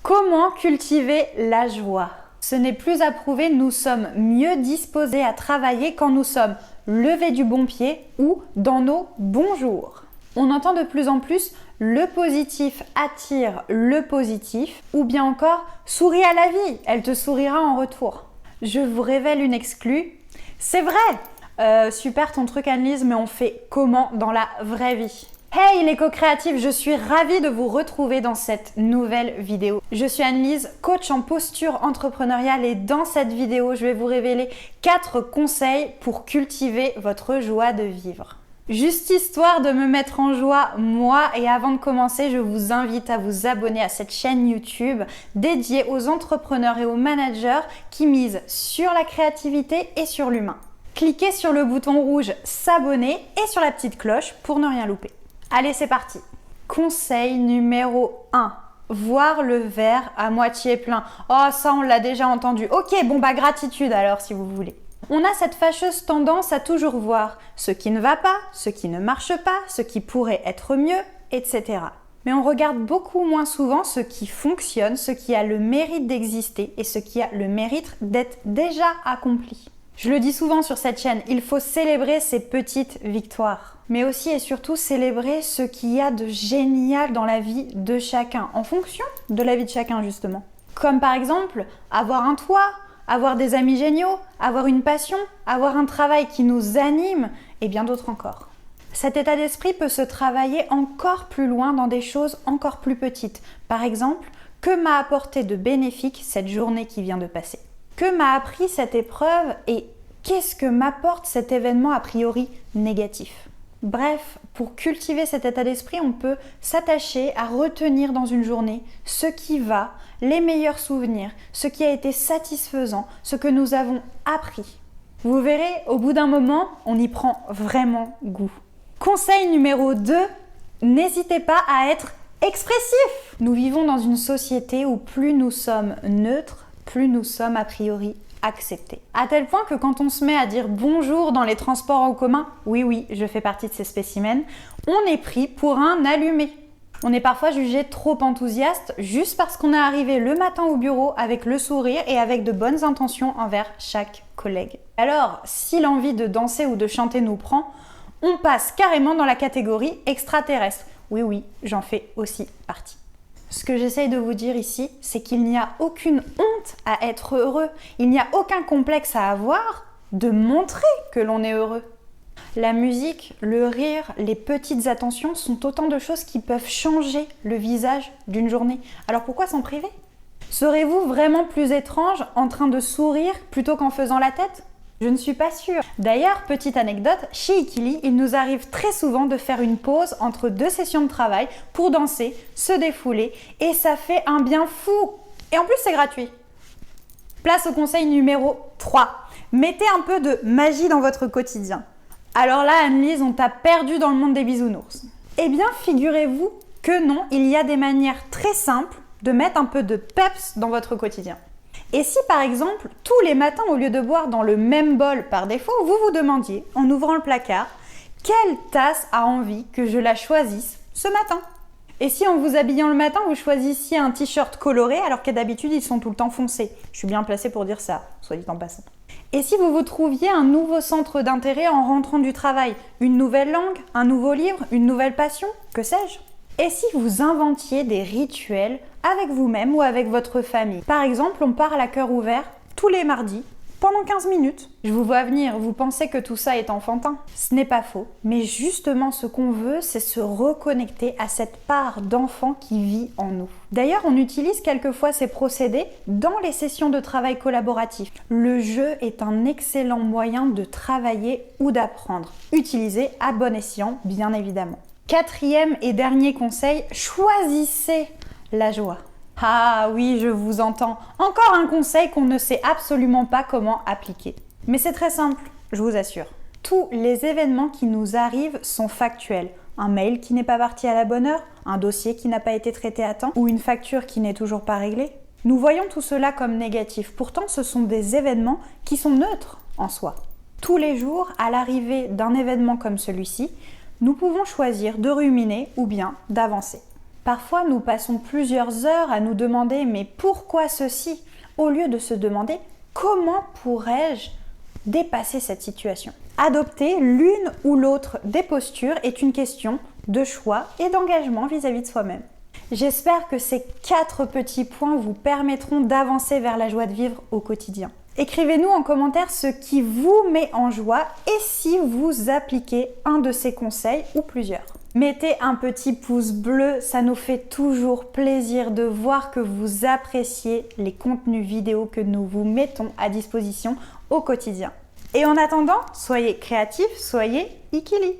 Comment cultiver la joie? Ce n'est plus à prouver, nous sommes mieux disposés à travailler quand nous sommes levés du bon pied ou dans nos bons jours. On entend de plus en plus le positif attire le positif ou bien encore souris à la vie, elle te sourira en retour. Je vous révèle une exclue, c'est vrai! Super ton truc Anne-Lise, mais on fait comment dans la vraie vie? Hey les co-créatifs, je suis ravie de vous retrouver dans cette nouvelle vidéo. Je suis Anne-Lise, coach en posture entrepreneuriale et dans cette vidéo, je vais vous révéler 4 conseils pour cultiver votre joie de vivre. Juste histoire de me mettre en joie, moi, et avant de commencer, je vous invite à vous abonner à cette chaîne YouTube dédiée aux entrepreneurs et aux managers qui misent sur la créativité et sur l'humain. Cliquez sur le bouton rouge s'abonner et sur la petite cloche pour ne rien louper. Allez, c'est parti. Conseil numéro 1. Voir le verre à moitié plein. Oh, ça, on l'a déjà entendu. Ok, bon bah gratitude alors si vous voulez. On a cette fâcheuse tendance à toujours voir ce qui ne va pas, ce qui ne marche pas, ce qui pourrait être mieux, etc. Mais on regarde beaucoup moins souvent ce qui fonctionne, ce qui a le mérite d'exister et ce qui a le mérite d'être déjà accompli. Je le dis souvent sur cette chaîne, il faut célébrer ces petites victoires, mais aussi et surtout célébrer ce qu'il y a de génial dans la vie de chacun, en fonction de la vie de chacun justement. Comme par exemple, avoir un toit, avoir des amis géniaux, avoir une passion, avoir un travail qui nous anime et bien d'autres encore. Cet état d'esprit peut se travailler encore plus loin dans des choses encore plus petites. Par exemple, que m'a apporté de bénéfique cette journée qui vient de passer? Que m'a appris cette épreuve et qu'est-ce que m'apporte cet événement a priori négatif? Bref, pour cultiver cet état d'esprit, on peut s'attacher à retenir dans une journée ce qui va, les meilleurs souvenirs, ce qui a été satisfaisant, ce que nous avons appris. Vous verrez, au bout d'un moment, on y prend vraiment goût. Conseil numéro 2, n'hésitez pas à être expressif. Nous vivons dans une société où plus nous sommes neutres, plus nous sommes a priori acceptés. À tel point que quand on se met à dire bonjour dans les transports en commun, oui, je fais partie de ces spécimens, on est pris pour un allumé. On est parfois jugé trop enthousiaste juste parce qu'on est arrivé le matin au bureau avec le sourire et avec de bonnes intentions envers chaque collègue. Alors, si l'envie de danser ou de chanter nous prend, on passe carrément dans la catégorie extraterrestre. Oui, j'en fais aussi partie. Ce que j'essaye de vous dire ici, c'est qu'il n'y a aucune honte à être heureux. Il n'y a aucun complexe à avoir de montrer que l'on est heureux. La musique, le rire, les petites attentions sont autant de choses qui peuvent changer le visage d'une journée. Alors pourquoi s'en priver? Serez-vous vraiment plus étrange en train de sourire plutôt qu'en faisant la tête? Je ne suis pas sûre. D'ailleurs, petite anecdote, chez Ikili, il nous arrive très souvent de faire une pause entre 2 sessions de travail pour danser, se défouler et ça fait un bien fou. Et en plus, c'est gratuit. Place au conseil numéro 3. Mettez un peu de magie dans votre quotidien. Alors là, Anne-Lise, on t'a perdu dans le monde des bisounours. Eh bien, figurez-vous que non, il y a des manières très simples de mettre un peu de peps dans votre quotidien. Et si par exemple, tous les matins, au lieu de boire dans le même bol par défaut, vous vous demandiez, en ouvrant le placard, quelle tasse a envie que je la choisisse ce matin? Et si en vous habillant le matin, vous choisissiez un t-shirt coloré alors que d'habitude ils sont tout le temps foncés? Je suis bien placée pour dire ça, soit dit en passant. Et si vous vous trouviez un nouveau centre d'intérêt en rentrant du travail? Une nouvelle langue, un nouveau livre, une nouvelle passion, que sais-je? Et si vous inventiez des rituels avec vous-même ou avec votre famille? Par exemple, on parle à cœur ouvert tous les mardis pendant 15 minutes. Je vous vois venir, vous pensez que tout ça est enfantin? Ce n'est pas faux, mais justement ce qu'on veut, c'est se reconnecter à cette part d'enfant qui vit en nous. D'ailleurs, on utilise quelquefois ces procédés dans les sessions de travail collaboratif. Le jeu est un excellent moyen de travailler ou d'apprendre. Utilisé à bon escient, bien évidemment. 4e et dernier conseil, choisissez la joie. Ah oui, je vous entends. Encore un conseil qu'on ne sait absolument pas comment appliquer. Mais c'est très simple, je vous assure. Tous les événements qui nous arrivent sont factuels. Un mail qui n'est pas parti à la bonne heure, un dossier qui n'a pas été traité à temps ou une facture qui n'est toujours pas réglée. Nous voyons tout cela comme négatif. Pourtant, ce sont des événements qui sont neutres en soi. Tous les jours, à l'arrivée d'un événement comme celui-ci, nous pouvons choisir de ruminer ou bien d'avancer. Parfois, nous passons plusieurs heures à nous demander « mais pourquoi ceci ?» au lieu de se demander « comment pourrais-je dépasser cette situation ?» Adopter l'une ou l'autre des postures est une question de choix et d'engagement vis-à-vis de soi-même. J'espère que ces 4 petits points vous permettront d'avancer vers la joie de vivre au quotidien. Écrivez-nous en commentaire ce qui vous met en joie et si vous appliquez un de ces conseils ou plusieurs. Mettez un petit pouce bleu, ça nous fait toujours plaisir de voir que vous appréciez les contenus vidéo que nous vous mettons à disposition au quotidien. Et en attendant, soyez créatifs, soyez Ikili.